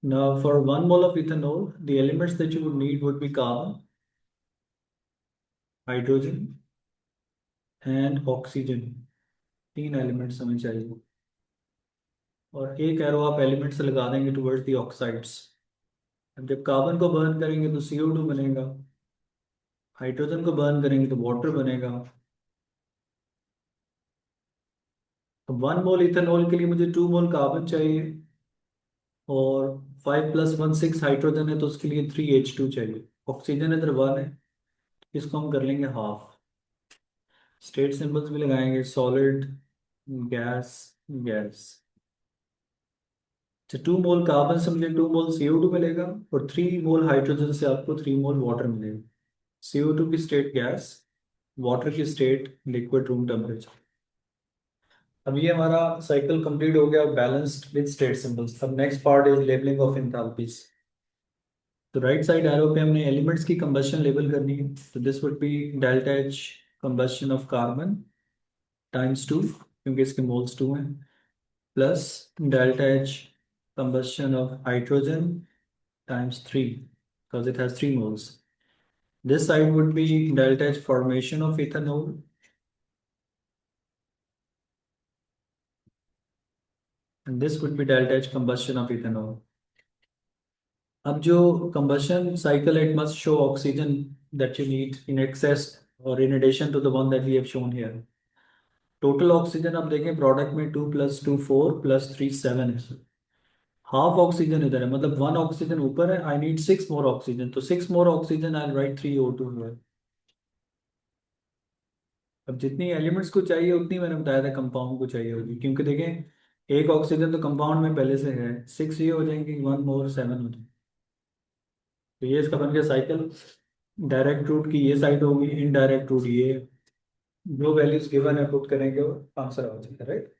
Now, for 1 mole of ethanol, the elements that you would need would be carbon, hydrogen, and oxygen. 3 elements हमें चाहिए, और एक arrow आप element से लगा देंगे टुवर्ड्स दी ऑक्साइड्स। अब जब कार्बन को बर्न करेंगे तो CO2 बनेगा, हाइड्रोजन को बर्न करेंगे तो वाटर बनेगा। तो 1 मोल इथेनॉल के लिए मुझे 2 मोल कार्बन चाहिए, और 5 + 1 6 हाइड्रोजन है तो उसके लिए 3H2 चाहिए। ऑक्सीजन इधर 1 है, इसको हम कर लेंगे हाफ। स्टेट सिंबल्स भी लगाएंगे, सॉलिड, गैस, गैस। तो 2 मोल कार्बन से मुझे 2 मोल CO2 मिलेगा, और 3 मोल हाइड्रोजन से आपको 3 मोल वाटर मिलेगा। CO2 की स्टेट गैस, वाटर की स्टेट लिक्विड रूम टेम्परेचर। अब ये हमारा साइकिल कंप्लीट हो गया, बैलेंस्ड विद स्टेट सिंबल्स। अब next part is labelling of enthalpies. तो राइट साइड एरो पे हमने एलिमेंट्स की कंबशन लेबल करनी है। तो this would be delta H combustion of carbon times 2, क्योंकि इसके मोल्स 2 हैं, plus delta H combustion of hydrogen times 3, because it has 3 moles. This side would be delta H formation of ethanol, and this would be delta H combustion of ethanol. अब जो combustion cycle, it must show oxygen that you need in excess or in addition to the one that we have shown here. Total oxygen आप देखें product में 2 + 2 4 +3 7 है। Half oxygen इधर है, मतलब 1 oxygen ऊपर है। आई नीड 6 मोर ऑक्सीजन, तो 6 मोर ऑक्सीजन आई राइट 3O2 है। अब जितनी एलिमेंट्स को चाहिए उतनी मैंने बताया था कंपाउंड को चाहिए होगी, क्योंकि देखें एक ऑक्सीजन तो कंपाउंड में पहले से है। 6 ये हो जाएंगी, 1 मोर 7 हो जाएंगे। तो ये इसका बन गया साइकिल। डायरेक्ट रूट की ये साइड होगी, इनडायरेक्ट रूट ये। जो वैल्यूज गिवन है पुट करेंगे और आंसर आ जाएगा, राइट।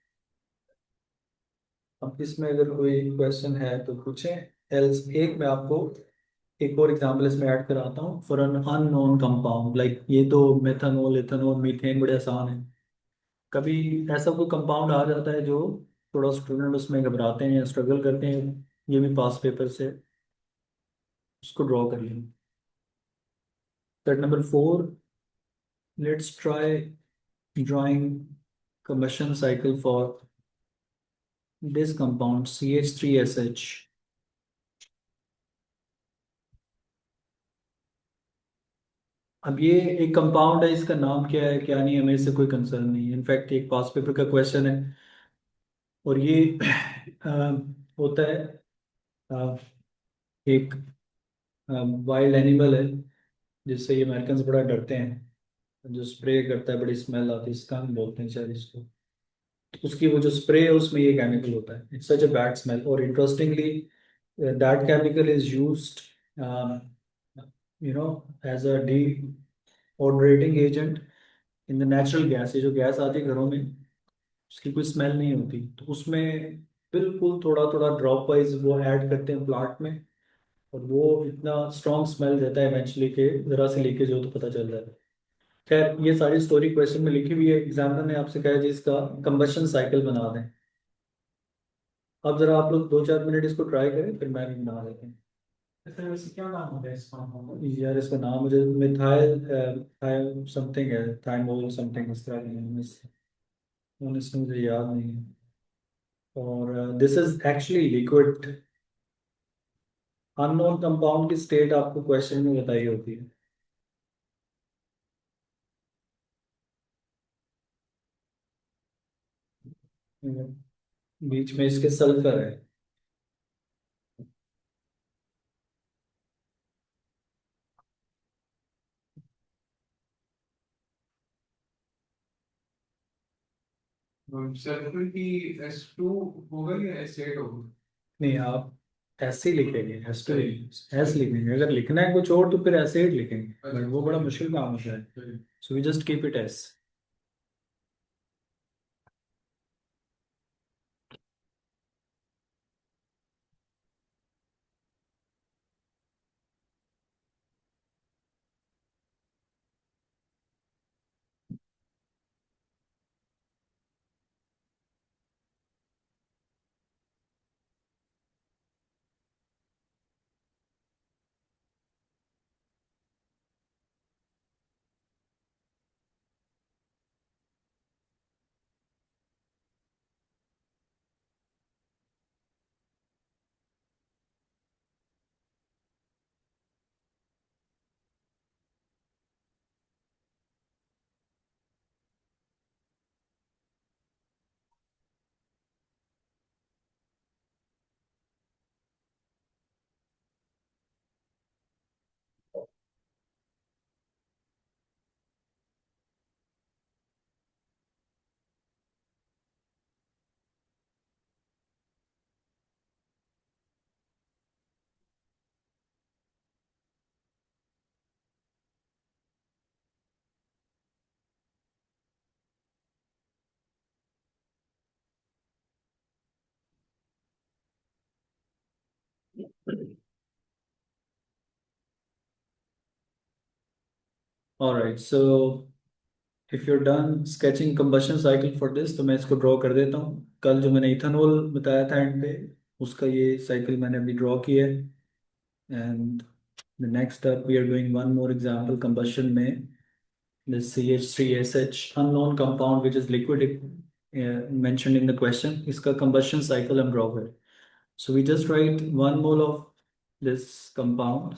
अब इसमें अगर कोई क्वेश्चन है तो पूछें, एल्स एक मैं आपको एक और एग्जांपल इसमें ऐड कराता हूँ। For an unknown compound like, ये तो मेथनॉल, इथेनॉल, मीथेन बड़े आसान है। कभी ऐसा कोई कंपाउंड आ जाता है जो थोड़ा स्टूडेंट उसमें घबराते हैं, स्ट्रगल करते हैं, ये भी पास पेपर से उसको ड्रॉ कर लें। Step number 4, let's try drawing combustion cycle for this compound CH3SH। अब ये एक कंपाउंड है, इसका नाम क्या है क्या नहीं, हमें इससे कोई कंसर्न नहीं है। इनफैक्ट एक पास पेपर का क्वेश्चन है, और ये अ, होता है, अ, एक वाइल्ड एनिमल है जिससे ये अमेरिकन बड़ा डरते हैं। जो स्प्रे करता है, बड़ी स्मेल आती है, स्कंक बोलते हैं शायद इसको। तो उसकी वो जो स्प्रे है उसमें ये केमिकल होता है, it's such a bad smell. और interestingly that chemical is used as a deodorising agent in the natural gas. ये जो गैस आती है घरों में, उसकी कोई स्मेल नहीं होती, तो उसमें बिल्कुल थोड़ा थोड़ा ड्रॉप वाइज वो ऐड करते हैं प्लांट में, और वो इतना स्ट्रॉन्ग स्मेल देता है इवेंचुअली के जरा से लीकेज हो तो पता चल जाता है। खैर, ये सारी स्टोरी क्वेश्चन में लिखी हुई है, एग्जामिनर ने आपसे कहा है जी इसका कंबशन साइकिल बना दें। अब जरा आप लोग 2 4 मिनट इसको ट्राई करें, फिर मैं भी बना देता हूँ। ऐसे वैसे क्या नाम होता है इस कंपाउंड का? यार इसका नाम मुझे मिथाइल थाइम समथिंग है, थाइमोल समथिंग इस तरह का नाम है इसका मुझे याद नहीं है। और this is actually liquid. Unknown compound की स्टेट आपको क्वेश्चन में बताई होती है। बीच में इसके सल्फर है। सल्फर की S2 होगा या S8 होगा? नहीं, आप ऐसे ही लिखेंगे, एस लिखेंगे। अगर लिखना है कुछ और तो फिर ऐसे ही लिखेंगे, बट वो बड़ा मुश्किल काम होता है। So we just keep it as. Alright, so if you're done sketching combustion cycle for this, तो मैं इसको ड्रॉ कर देता हूँ। कल जो मैंने इथेनॉल बताया था एंड पे, उसका ये साइकिल मैंने अभी ड्रॉ किया है। And the next up we are doing one more example combustion में, this CH3SH unknown compound which is liquid mentioned in the question, इसका combustion cycle हम draw करें। So we just write 1 mole of this compound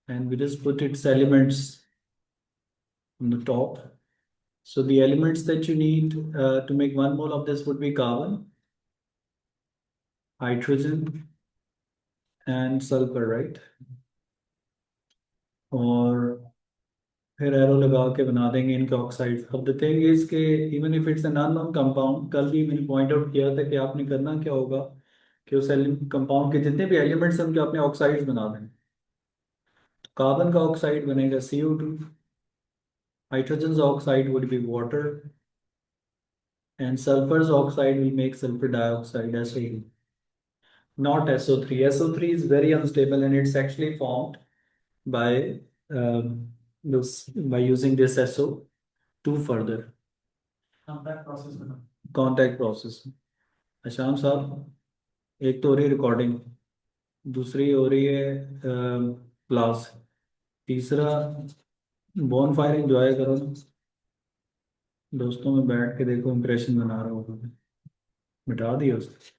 and we just put its elements on the top. So the elements that you need to make 1 mole of this would be carbon, hydrogen and sulfur, right? और फिर arrow लगा के बना देंगे इनके oxide. अब the thing is के even if it's an unknown compound, कल भी मैंने पॉइंट आउट किया था कि आपने करना क्या होगा कि उस कंपाउंड के जितने भी एलिमेंट्स हैं उनके आपने ऑक्साइड्स बना दें। तो कार्बन का ऑक्साइड बनेगा CO2, hydrogen oxide would be water and sulphur oxide will make sulphur dioxide SO2, not SO3. SO3 is very unstable and it's actually formed by by using this SO2 further contact process। अशाम साहब, एक तो हो रही है recording, दूसरी हो रही है क्लास, तीसरा बॉन फायर एंजॉय करो ना, दोस्तों में बैठ के देखो, इंप्रेशन बना रहा हूँ। मिटा दिया उसको।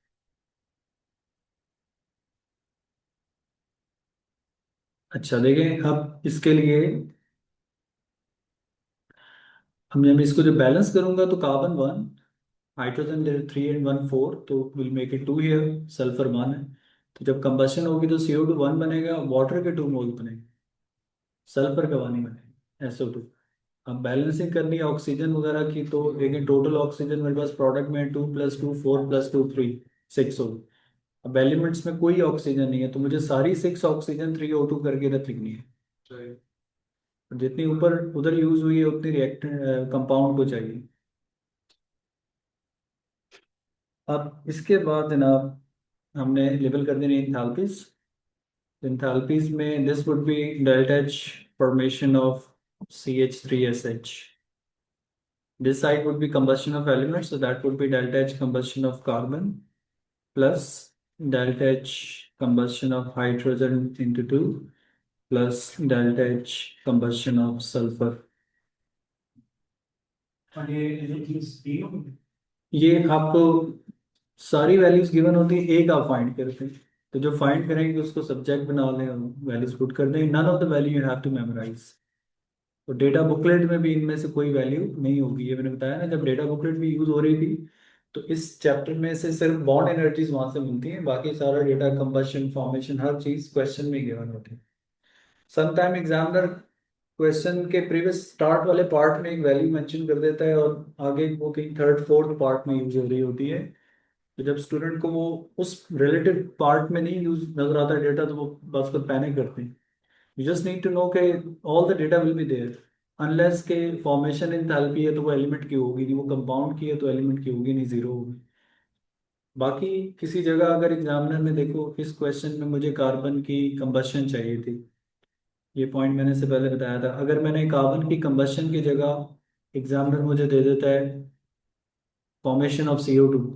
अच्छा देखें, अब इसके लिए हम जब इसको जो बैलेंस करूंगा तो कार्बन 1, हाइड्रोजन 3 and 1 4, तो will make it 2 here, sulphur 1 है। तो जब कंबशन होगी तो CO2 1 बनेगा, वाटर के 2 मोल बनेंगे, सल्फर का 1 ही बनेगा, SO2। अब बैलेंसिंग करनी है ऑक्सीजन वगैरह की, तो लेकिन टोटल ऑक्सीजन मेरे पास प्रोडक्ट में 2 + 2 4 + 2 3 6 होगी। अब एलिमेंट्स में कोई ऑक्सीजन नहीं है तो मुझे सारी 6 ऑक्सीजन 3O2 करके रख लिखनी है। सही। जितनी ऊपर उधर यूज हुई है उतनी रिएक्टेंट कंपाउंड को चाहिए। अब इसके बाद जनाब हमने लेबल कर देनी इंथैल्पीज। Enthalpies में this would be delta H formation of CH3SH. This side would be combustion of elements, so that would be delta H combustion of carbon plus delta H combustion of hydrogen into 2 plus delta H combustion of sulfur। और ये आपको सारी values given होती है, एक आप find करते हैं, तो जो फाइंड करेंगे उसको सब्जेक्ट बना लें और वैल्यूज पुट कर दें। None of the value you have to memorise. तो डेटा बुकलेट में भी इनमें से कोई वैल्यू नहीं होगी, ये मैंने बताया ना, जब डेटा बुकलेट भी यूज हो रही थी तो इस चैप्टर में से सिर्फ बॉन्ड एनर्जीज वहां से मिलती हैं, बाकी सारा डेटा कंबशन फॉर्मेशन हर चीज क्वेश्चन में गिवन होती है। समटाइम एग्जामिनर क्वेश्चन के प्रीवियस स्टार्ट वाले पार्ट में एक वैल्यू मेंशन कर देता है और आगे वो कहीं थर्ड फोर्थ पार्ट में यूज हो रही होती है। तो जब स्टूडेंट को वो उस रिलेटेड पार्ट में नहीं यूज नजर आता डेटा तो वो बस खुद पैनिक करते हैं। You just need to know के all the data will be there, unless के फॉर्मेशन एंथैल्पी है तो वो एलिमेंट की होगी नहीं, वो कंपाउंड की है तो एलिमेंट की होगी नहीं, जीरो होगी। बाकी किसी जगह अगर एग्जामिनर में देखो इस क्वेश्चन में मुझे कार्बन की कंबशन चाहिए थी, ये पॉइंट मैंने से पहले बताया था, अगर मैंने कार्बन की कंबशन की जगह एग्जामिनर मुझे दे देता है फॉर्मेशन ऑफ CO2,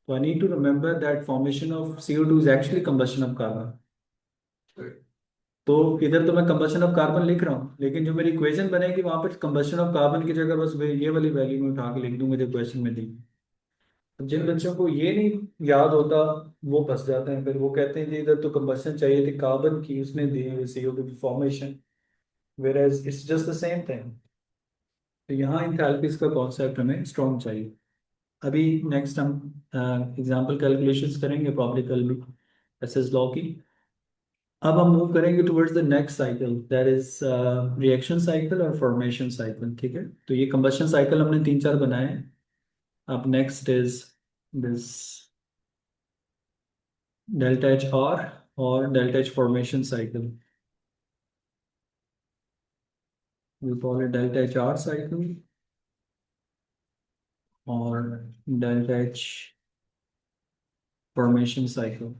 तो I need to remember that formation of CO2 is actually combustion of carbon. तो इधर तो मैं कंबशन ऑफ कार्बन लिख रहा हूँ, लेकिन जो मेरी इक्वेशन बनेगी वहां पर कंबशन ऑफ कार्बन की जगह बस ये वाली वैल्यू में उठा के लिख दूंगा जो क्वेश्चन में दी। तो जिन बच्चों को ये नहीं याद होता वो फंस जाते हैं, फिर वो कहते हैं कि इधर तो कंबशन चाहिए थी कार्बन की, उसने दी है CO2 की formation, whereas it's just the same thing. तो यहाँ इंथैल्पीज का कॉन्सेप्ट हमें स्ट्रॉन्ग चाहिए। अभी नेक्स्ट हम एग्जाम्पल कैलकुलेशंस करेंगे प्रॉब्लिकल भी एसएस लॉ की। अब हम मूव करेंगे towards the next cycle, that is reaction cycle और फॉर्मेशन साइकिल। ठीक है, तो ये कंबशन साइकिल हमने 3 4 बनाए हैं। अब next is this delta H R और delta H formation cycle, we call it delta H R cycle और डेल्टा एच फॉर्मेशन साइकिल।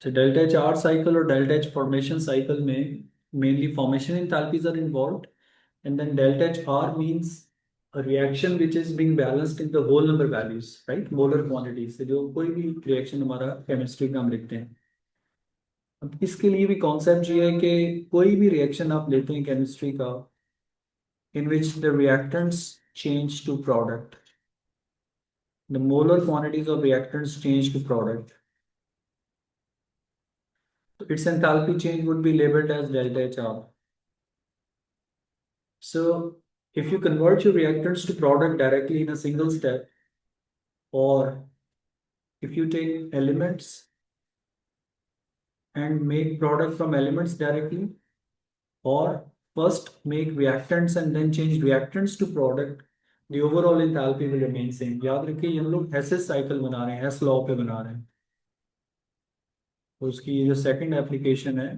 तो डेल्टा एच आर साइकिल और डेल्टा एच फॉर्मेशन साइकिल में mainly formation enthalpies are involved, and then delta HR means a reaction which is being balanced in the whole number values, right? Molar quantities से जो कोई भी reaction हमारा chemistry का हम लिखते हैं। अब इसके लिए भी कॉन्सेप्ट ये है कि कोई भी रिएक्शन आप लेते हैं केमिस्ट्री का in which the reactants change to product, the molar quantities of reactants change to product, so its enthalpy change would be labeled as delta HR. So if you convert your reactants to product directly in a single step, or if you take elements and make product from elements directly, or first make reactants and then change reactants to product, the overall enthalpy will remain same. याद रखिए हम लोग Hess's cycle बना रहे हैं, हेस law पे बना रहे हैं। तो उसकी ये जो सेकंड एप्लीकेशन है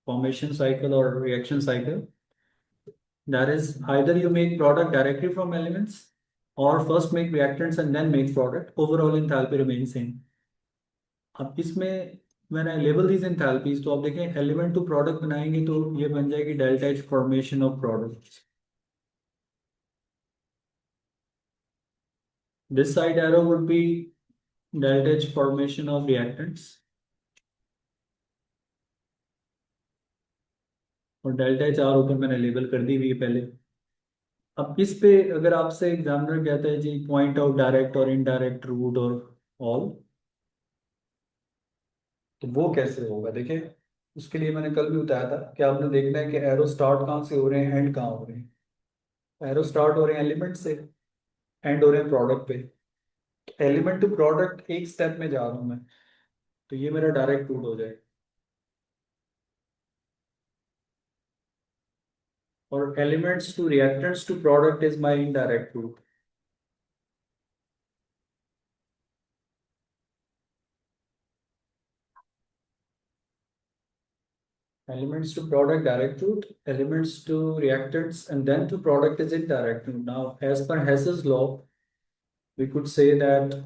फॉर्मेशन साइकिल और reaction cycle, that is either you make product directly from elements or first make reactants and then make product, overall enthalpy remains same. अब इसमें मैंने लेबल दीज एंथैल्पीज, तो आप देखें एलिमेंट टू प्रोडक्ट बनाएंगे तो ये बन जाएगी delta H formation of product. This side arrow would be delta H formation of reactants, और डेल्टा एच आर ऊपर मैंने लेबल कर दी हुई है पहले। अब इस पे अगर आपसे एग्जामिनर कहता है जी पॉइंट आउट डायरेक्ट और इनडायरेक्ट रूट और ऑल, तो वो कैसे होगा? देखिए उसके लिए मैंने कल भी बताया था कि आपने देखना है कि एरो स्टार्ट कहाँ से हो रहे हैं, एंड कहाँ हो रहे हैं। एरो स्टार्ट हो रहे हैं एलिमेंट से, एंड हो रहे हैं प्रोडक्ट पे। एलिमेंट टू प्रोडक्ट एक स्टेप में जा रहा हूं मैं, तो ये मेरा डायरेक्ट रूट हो जाए, और elements to reactants to product is my indirect route. Elements to product direct route, elements to reactants, and then to product is indirect route. Now, as per Hess's law, we could say that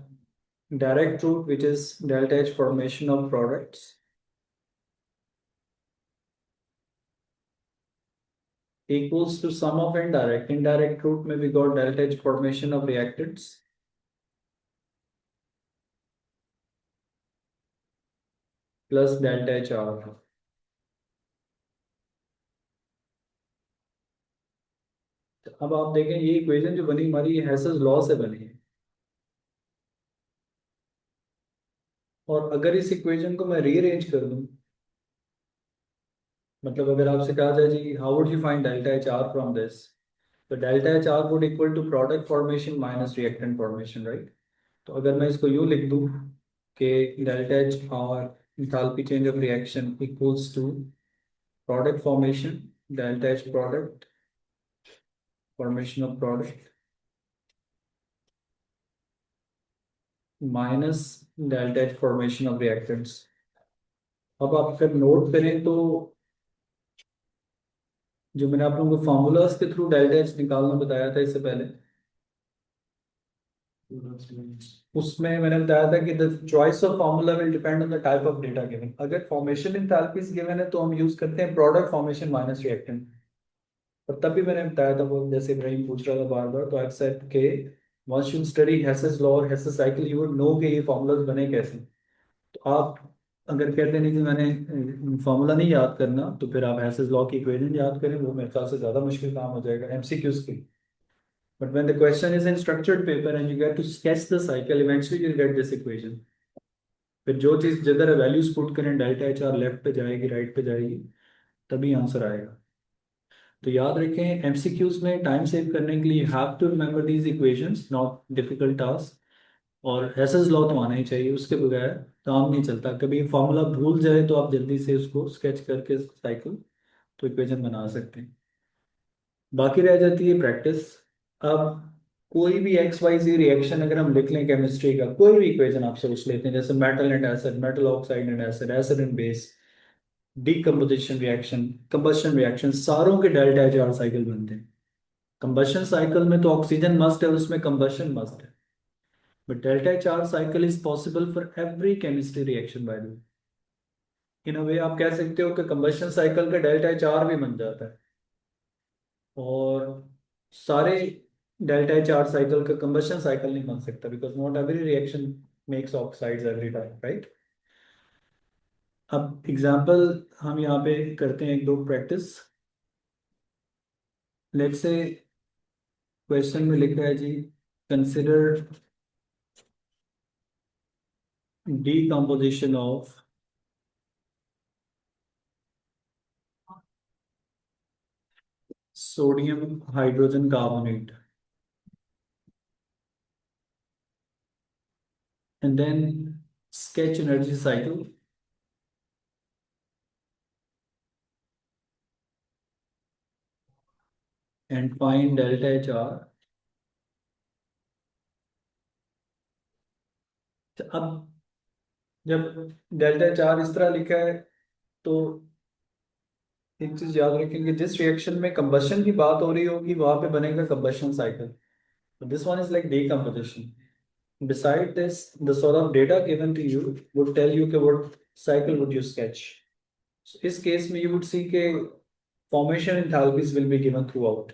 direct route, which is delta H formation of products, equals to sum of indirect. Indirect route may be got delta H formation of reactants plus delta HR. अब आप देखें ये equation जो बनी हमारी ये Hess's law से बनी है, और अगर इस इक्वेशन को मैं रीअरेंज कर दूं, मतलब अगर आपसे कहा जाए जी how would you find delta H R from this, तो delta H R would equal to product formation minus reactant formation, right? तो अगर मैं इसको यूं लिख दूं कि delta H R enthalpy change of reaction equals to product formation delta H product formation of product minus delta H formation of reactants. अब आप अगर नोट करें तो जो मैंने आप लोगों को फॉर्मूलाज के थ्रू डेल्टा एच निकालना बताया था इससे पहले, उसमें मैंने बताया था कि the choice of formula will depend on the type of data given. अगर फॉर्मेशन एंथैल्पीज गिवन है तो हम यूज करते हैं प्रोडक्ट फॉर्मेशन माइनस रिएक्टेंट। और तब भी मैंने बताया था, वो जैसे इब्राहिम पूछ रहा था बार बार, तो आई सेड के once you study Hess's law और Hess's cycle you would know कि ये फॉर्मूलाज बने कैसे। तो आप अगर कहते नहीं कि मैंने फॉर्मूला नहीं याद करना, तो फिर आप हेसेस लॉ की इक्वेशन याद करें, वो मेरे ख्याल से ज्यादा मुश्किल काम हो जाएगा एमसीक्यूज के। But when the question is in structured paper and you get to sketch the cycle, eventually you'll get this equation. फिर जो चीज जिधर वैल्यूज पुट करें डेल्टा एच आर लेफ्ट पे जाएगी राइट पे जाएगी, तभी आंसर आएगा। तो याद रखें एमसीक्यूज में टाइम सेव करने के लिए you have to remember these equations, not difficult task. और हेसेस लॉ तो आना ही चाहिए, उसके बगैर काम नहीं चलता। कभी फॉर्मूला भूल जाए तो आप जल्दी से उसको स्केच करके साइकिल तो इक्वेशन बना सकते हैं। बाकी रह जाती है प्रैक्टिस। अब कोई भी एक्स वाई जी रिएक्शन अगर हम लिख लें केमिस्ट्री का, कोई भी इक्वेशन आप सोच लेते हैं जैसे metal and acid, metal oxide and acid, acid and base, decomposition reaction, combustion reaction, सारों के डेल्टा एच आर साइकिल बनते हैं। कंबशन साइकिल में तो ऑक्सीजन मस्ट है, उसमें कंबशन मस्ट है, but delta H R cycle is possible for every chemistry reaction by the way. In a way आप कह सकते हो कि कंबशन साइकिल का डेल्टा एच आर भी बन जाता है। और सारे डेल्टा एच आर साइकिल का कंबशन साइकिल नहीं बन सकता, because not every reaction makes oxides every time, right. अब एग्जाम्पल हम यहाँ पे करते हैं, एक दो प्रैक्टिस। लेट्स से क्वेश्चन में लिखा है जी, consider decomposition of sodium hydrogen carbonate, and then sketch energy cycle and find delta HR। अब जब डेल्टा एच आर इस तरह लिखा है, तो एक चीज याद रखेंगे, जिस रिएक्शन में कंबशन की बात हो रही होगी वहां पे बनेगा combustion cycle. This one is like decomposition. Beside this, the sort of data given to you would tell you कि what cycle would you sketch. So इस केस में you would see कि formation enthalpies will be given throughout.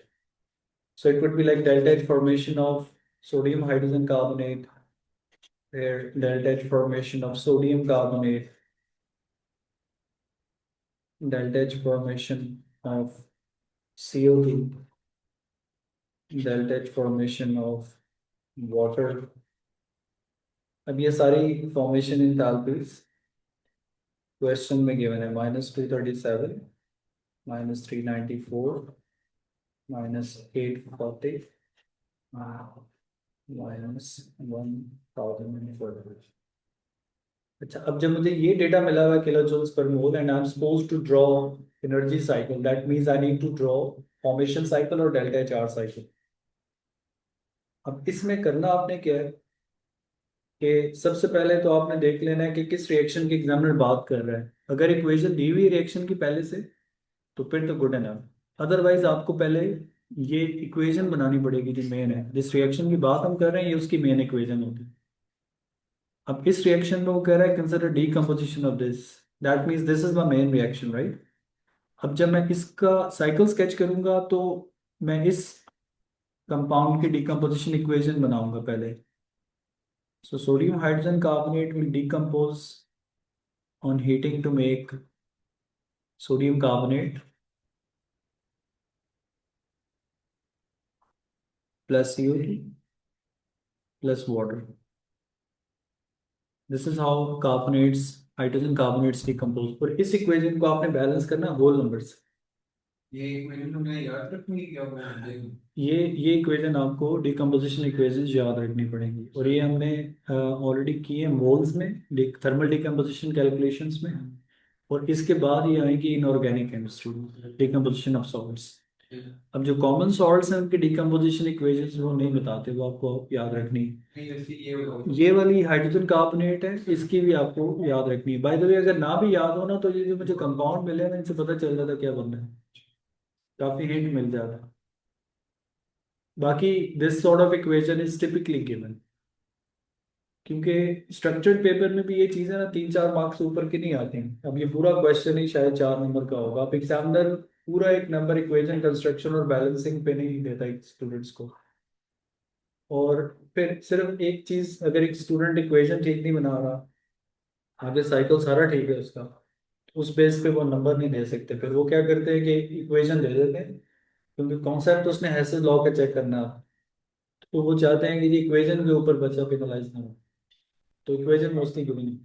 So it would be like delta H formation of sodium hydrogen carbonate, where delta H formation of sodium carbonate, delta H formation of CO2, delta H formation of water. अब ये सारी formation enthalpies question में given है, -237, -394, -840, -1040। अच्छा, अब जब मुझे ये डेटा मिला हुआ है kilojoules per mole, and I am suppose to draw energy cycle, that means I need to draw formation cycle और डेल्टा एच आर साइकिल। अब इसमें करना आपने क्या है कि सबसे पहले तो आपने देख लेना है कि किस रिएक्शन की एग्जामिनर बात कर रहा है। अगर इक्वेशन दी हुई रिएक्शन की पहले से, तो फिर तो गुड एनफ। अदरवाइज आपको पहले ये इक्वेशन बनानी पड़ेगी जो मेन है, जिस रिएक्शन की बात हम कर रहे हैं ये उसकी मेन इक्वेशन होगी। अब इस रिएक्शन में वो कह रहा है consider decomposition of this, that means this is my main reaction, right. अब जब मैं इसका साइकिल स्केच करूंगा तो मैं इस कंपाउंड की डीकम्पोजिशन इक्वेशन बनाऊंगा पहले। So sodium hydrogen carbonate will decompose on heating to make sodium carbonate plus CO2 plus water. This is how carbonates, hydrogen carbonates decompose. और इस इक्वेशन को आपने बैलेंस करना होल नंबर से। ये इक्वेशन हमें याद रखनी है क्या वो ये इक्वेशन आपको डिकम्पोजिशन इक्वेशन याद रखनी पड़ेंगी, और ये हमने ऑलरेडी की है मोल्स में, थर्मल डिकम्पोजिशन कैलकुलेशंस में। और इसके बाद ये आएगी inorganic chemistry, decomposition of salts. अब जो कॉमन सॉल्ट्स हैं उनके डिकम्पोजिशन इक्वेशंस वो नहीं बताते, वो आपको याद रखनी। नहीं, जैसे ये बताओ। ये वाली हाइड्रोजन कार्बोनेट है, इसकी भी आपको याद रखनी है। बाय द वे, अगर ना भी याद हो ना, तो ये जो मुझे कंपाउंड मिले ना, इनसे पता चल जाता क्या बन रहा है, काफी हिंट मिल जाता है। बाकी this sort of equation is typically given, क्योंकि स्ट्रक्चर्ड पेपर में भी ये चीजें ना 3-4 मार्क्स ऊपर की नहीं आती हैं। अब ये पूरा क्वेश्चन ही शायद 4 नंबर का होगा। अब एग्जामिनर पूरा एक नंबर इक्वेशन कंस्ट्रक्शन और बैलेंसिंग पे नहीं देता स्टूडेंट्स को। और फिर सिर्फ एक चीज, अगर एक स्टूडेंट इक्वेशन ठीक नहीं बना रहा, आगे साइकिल सारा ठीक है उसका, उस बेस पे वो नंबर नहीं दे सकते। फिर वो क्या करते हैं कि इक्वेशन दे देते हैं, क्योंकि कॉन्सेप्ट उसने हैसेस लॉ का चेक करना है। तो वो चाहते हैं कि जी इक्वेशन के ऊपर बच्चा पेनलाइज ना हो, तो इक्वेशन मोस्टली क्यों नहीं।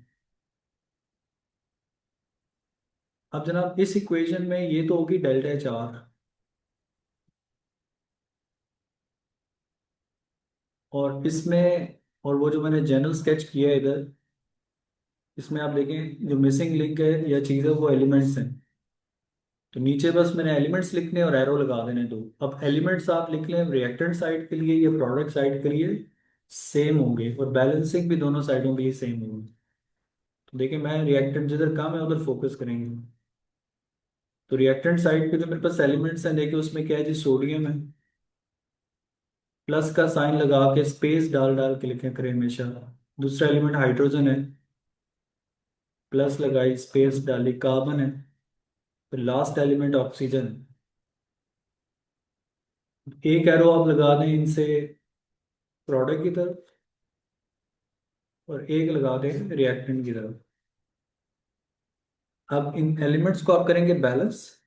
अब जनाब इस इक्वेशन में ये तो होगी डेल्टा एच आर, और इसमें, और वो जो मैंने जनरल स्केच किया है इधर, इसमें आप देखें जो मिसिंग लिंक है या चीज़ है वो एलिमेंट्स हैं। तो नीचे बस मैंने एलिमेंट्स लिखने और एरो लगा देने दो। अब एलिमेंट्स आप लिख लें रिएक्टेंट साइड के लिए या प्रोडक्ट साइड के लिए सेम होंगे, और बैलेंसिंग भी दोनों साइडों के लिए सेम होंगे। तो देखिए, मैं रिएक्टेंट जिधर कम है उधर फोकस करेंगे। तो रिएक्टेंट साइड पे जो मेरे पास एलिमेंट्स हैं, देखिए उसमें क्या है जी, सोडियम है। प्लस का साइन लगा के स्पेस डाल डाल के लिखे करें हमेशा। दूसरा एलिमेंट हाइड्रोजन है, प्लस लगाई, स्पेस डाली, कार्बन है, फिर लास्ट एलिमेंट ऑक्सीजन। एक एरो आप लगा दें इनसे प्रोडक्ट की तरफ, और एक लगा दें रिएक्टेंट की तरफ। अब इन एलिमेंट्स को आप करेंगे बैलेंस,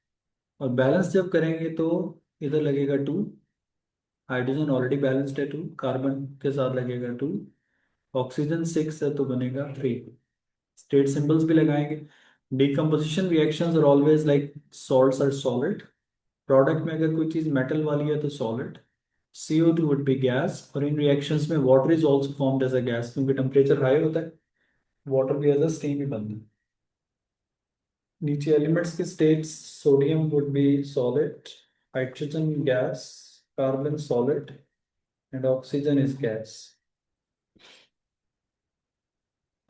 और बैलेंस जब करेंगे तो इधर लगेगा 2, हाइड्रोजन ऑलरेडी बैलेंस्ड है 2, कार्बन के साथ लगेगा 2, ऑक्सीजन 6 है तो बनेगा 3। स्टेट सिंबल्स भी लगाएंगे। Decomposition reactions are always like salts are solid. Product में अगर कोई चीज मेटल वाली है तो solid, CO2 would be gas, और इन रिएक्शंस में water is also formed as a gas, क्योंकि टेम्परेचर हाई होता है, वाटर भी एज अ स्टीम ही बनता है। नीचे एलिमेंट्स के states, sodium would be solid, hydrogen gas, carbon solid, and oxygen is gas.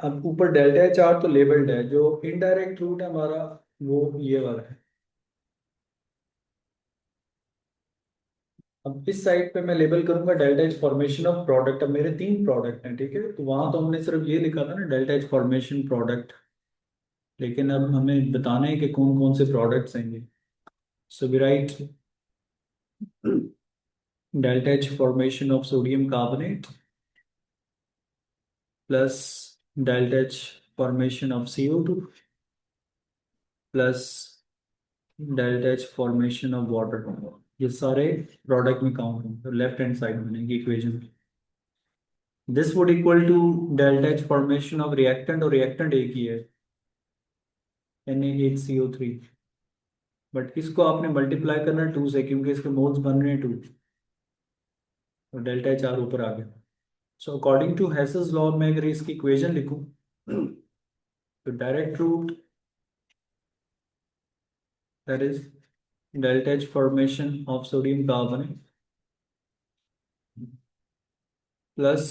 अब ऊपर डेल्टा एच आर तो लेबल्ड है, जो इनडायरेक्ट रूट है हमारा वो ये वाला है। अब इस साइड पे मैं लेबल करूंगा delta H formation of product. अब मेरे 3 प्रोडक्ट हैं, ठीक है, तो वहां तो हमने सिर्फ ये लिखा था ना डेल्टा एच फॉर्मेशन प्रोडक्ट, लेकिन अब हमें बताना है कि कौन कौन से प्रोडक्ट्स हैं ये। So we write delta H formation of sodium carbonate plus delta H formation of CO2 plus delta H formation of water. ये सारे प्रोडक्ट में काउंट होंगे, लेफ्ट हैंड साइड बनेगी equation. This would equal to delta H formation of reactant, और reactant एक ही है, Na8CO3। But इसको आपने मल्टीप्लाई करना 2 से, क्योंकि इसके मोल्स बन रहे हैं 2, और डेल्टा एच आर ऊपर आ गया। So according to Hess's law में अगर इसकी इक्वेशन लिखूं तो direct route, that is delta H formation of sodium carbonate plus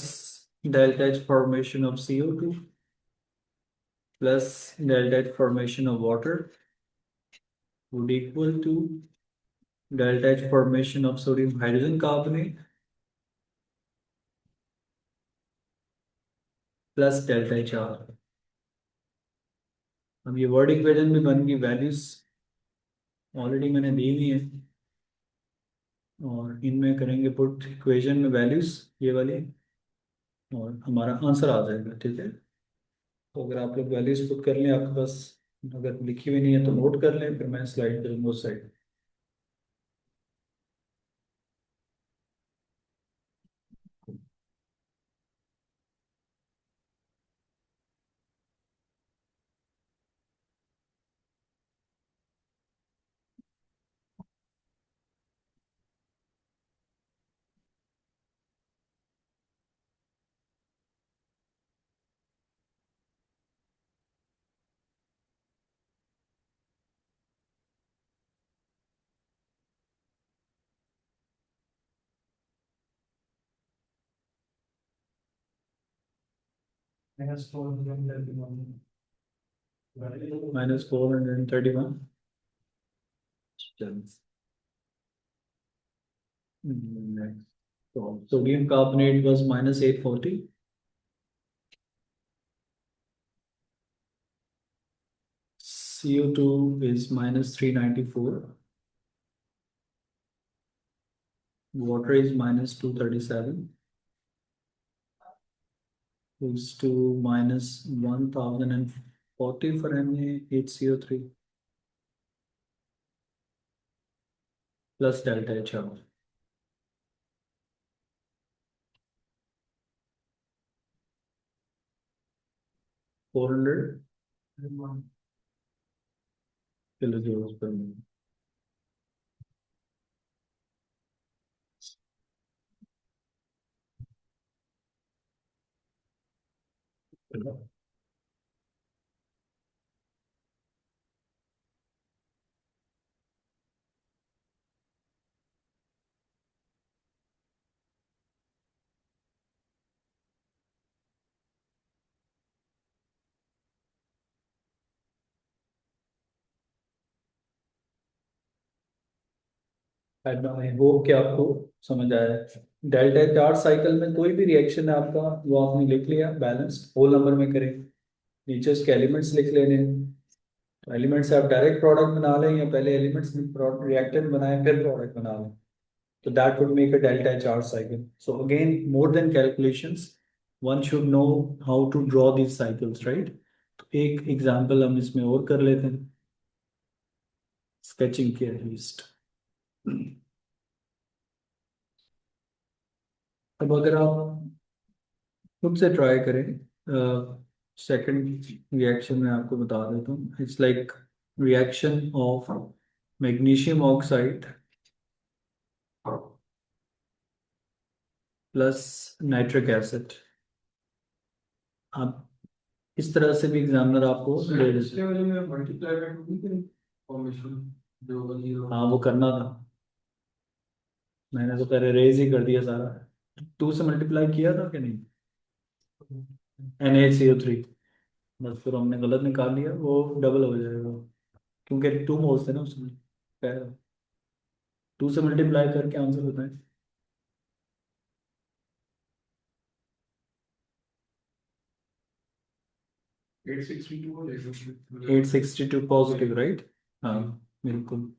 delta H formation of CO2 plus delta H formation of water would equal to delta H formation of sodium hydrogen carbonate plus delta HR। अब ये word equation में बन गई, values already मैंने दी हुई है, और इनमें करेंगे पुट इक्वेशन में वैल्यूज ये वाली, और हमारा आंसर आ जाएगा, ठीक है। तो अगर आप लोग वैल्यूज पुट कर लें आपके पास, अगर लिखी हुई नहीं है तो नोट कर लें, फिर मैं स्लाइड करूँगा उस side. -431। Next. So sodium carbonate was -840. CO2 is -394. Water is -237. Is to -1040 for Na8CO3 plus delta HR. 400 kilojoules per minute. I hope कि आपको समझ आया है। डेल्टा चार साइकिल में कोई भी रिएक्शन है आपका, वो आपने लिख लिया, बैलेंस होल नंबर में करें। नीचे उसके एलिमेंट्स लिख लेने हैं। तो एलिमेंट्स से आप डायरेक्ट प्रोडक्ट बना लें या पहले एलिमेंट्स में रिएक्टेंट बनाएं फिर प्रोडक्ट बना लें। तो that would make a delta charge cycle. So again more than calculations, one should know how to draw these cycles, right. तो एक एग्जांपल हम इसमें और कर लेते हैं, स्केचिंग के एटलीस्ट। अब अगर आप खुद से ट्राई करें, सेकंड रिएक्शन में आपको बता देता हूँ। It's like reaction of magnesium oxide plus nitric acid. आप इस तरह से भी एग्जामिनर आपको दे देते पिछले वाले में मल्टीप्लाई बाय 2 की फॉर्मेशन जो होगा 0। हाँ वो करना था, मैंने तो पहले रेज ही कर दिया सारा। 2 से मल्टीप्लाई किया था कि नहीं, NaCO3। बस फिर हमने गलत निकाल लिया, वो डबल हो जाएगा क्योंकि 2 मोल्स थे ना उसमें। 2 से मल्टीप्लाई करके आंसर बताएं। 862 हो जाएगा। 862 पॉजिटिव, राइट। हाँ बिल्कुल।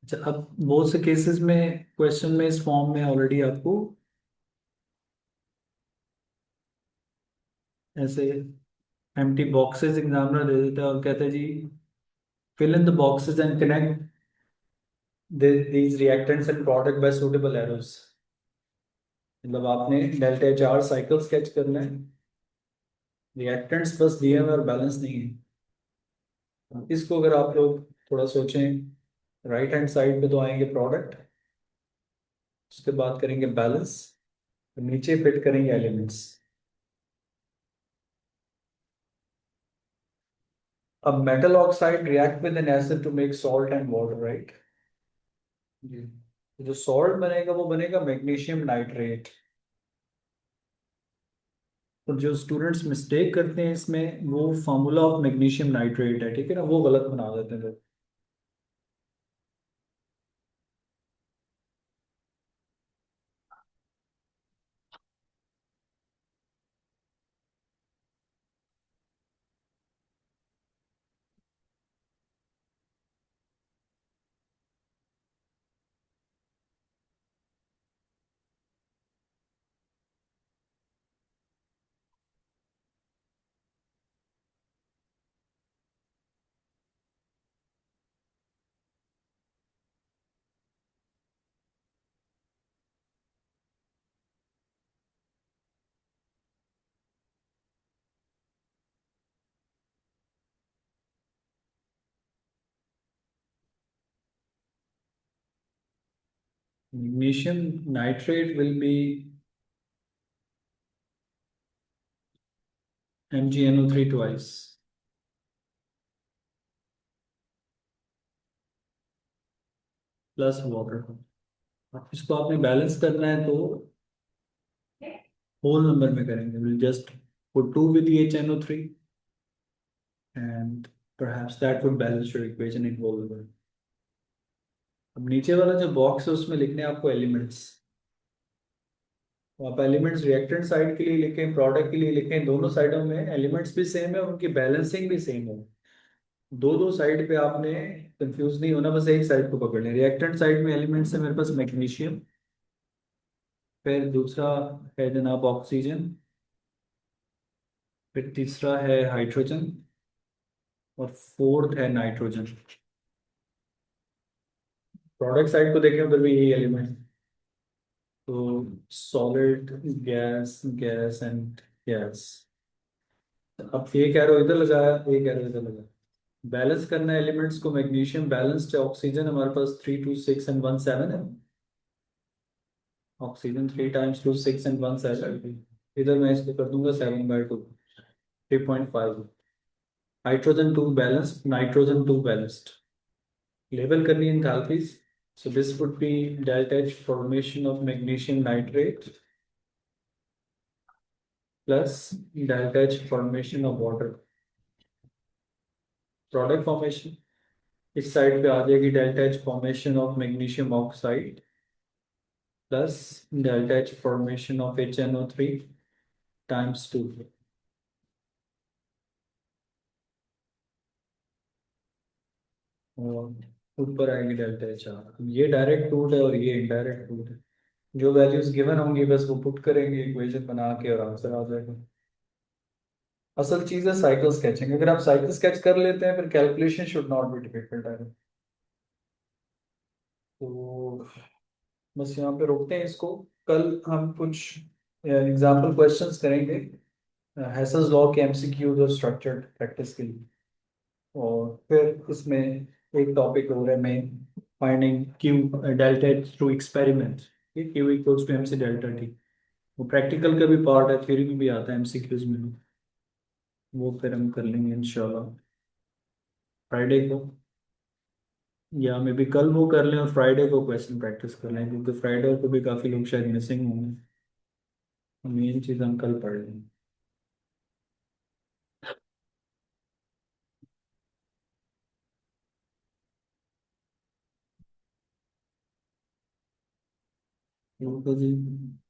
अच्छा, अब बहुत से केसेस में क्वेश्चन में इस फॉर्म में ऑलरेडी आपको ऐसे एम्प्टी बॉक्सेस एग्जामिनर दे देता है और कहता है जी fill in the boxes and connect these reactants and product by suitable arrows। मतलब आपने delta H R cycle sketch करना है, रिएक्टेंट्स बस दिए हुए और बैलेंस नहीं है। इसको अगर आप लोग थोड़ा सोचें, राइट हैंड साइड पे तो आएंगे प्रोडक्ट, उसके बाद करेंगे बैलेंस, नीचे फिट करेंगे एलिमेंट्स। अब metal oxide react with an acid to make salt and water, right. जी। जो सॉल्ट बनेगा वो बनेगा मैग्नीशियम नाइट्रेट। तो जो स्टूडेंट्स मिस्टेक करते हैं इसमें, वो फार्मूला ऑफ मैग्नीशियम नाइट्रेट है, ठीक है ना, वो गलत बना देते हैं लोग। Magnesium nitrate will be MgNO3 twice plus water. इसको आपने बैलेंस करना है तो होल नंबर में करेंगे। Will just put 2 with the HNO3 and perhaps that would balance your equation in whole number। अब नीचे वाला जो बॉक्स है उसमें लिखने हैं आपको एलिमेंट्स। तो आप एलिमेंट्स रिएक्टेंट साइड के लिए लिखें, प्रोडक्ट के लिए लिखें, दोनों साइडों में एलिमेंट्स भी सेम है और उनकी बैलेंसिंग भी सेम हो। दो दो साइड पे आपने कंफ्यूज नहीं होना, बस एक साइड को पकड़ लें। रिएक्टेंट साइड में एलिमेंट्स है मेरे पास मैग्नीशियम, फिर दूसरा है जनाब ऑक्सीजन, फिर तीसरा है हाइड्रोजन और फोर्थ है नाइट्रोजन। प्रोडक्ट साइड को देखें उधर भी यही एलिमेंट, तो solid, gas, gas and gas. अब एक एरो इधर लगाया, एक एरो इधर लगाया। बैलेंस करना है एलिमेंट्स को, मैग्नीशियम बैलेंस्ड है, ऑक्सीजन हमारे पास 3 2 6 एंड 1 7 है। Oxygen 3 times 2 6 and 1 7। इधर मैं इसको कर दूंगा 7/2, 3.5। Hydrogen 2 balanced, nitrogen 2 balanced. Level करनी है enthalpies. So this would be delta H formation of magnesium nitrate plus delta H formation of water। Product formation इस साइड पे आ जाएगी delta H formation of magnesium oxide plus delta H formation of HNO3 times 2, और ऊपर आएगी delta H are. ये direct route है और ये इनडायरेक्ट रूट है। जो वैल्यूज गिवन होंगी बस वो पुट करेंगे इक्वेशन बना के और आंसर आ जाएगा। असल चीज है साइकिल स्केचिंग। अगर आप साइकिल स्केच कर लेते हैं फिर calculation should not be difficult है। तो बस यहाँ पे रोकते हैं इसको। कल हम कुछ एग्जाम्पल क्वेश्चंस करेंगे हैसल्स लॉ के एमसीक्यूज और स्ट्रक्चर्ड प्रैक्टिस के लिए। और फिर इसमें एक टॉपिक हो रहा है main, finding Q delta H through experiment. ये Q equals to M C delta T. वो प्रैक्टिकल का भी पार्ट है, थ्योरी में भी आता है, एमसीक्यूज में भी। वो फिर हम कर लेंगे इंशाल्लाह फ्राइडे को, या मे बी कल वो कर लें और फ्राइडे को क्वेश्चन प्रैक्टिस कर लें, क्योंकि फ्राइडे को भी काफ़ी लोग शायद मिसिंग होंगे। मेन चीज़ हम कल पढ़ लेंगे। बिल्कुल जी।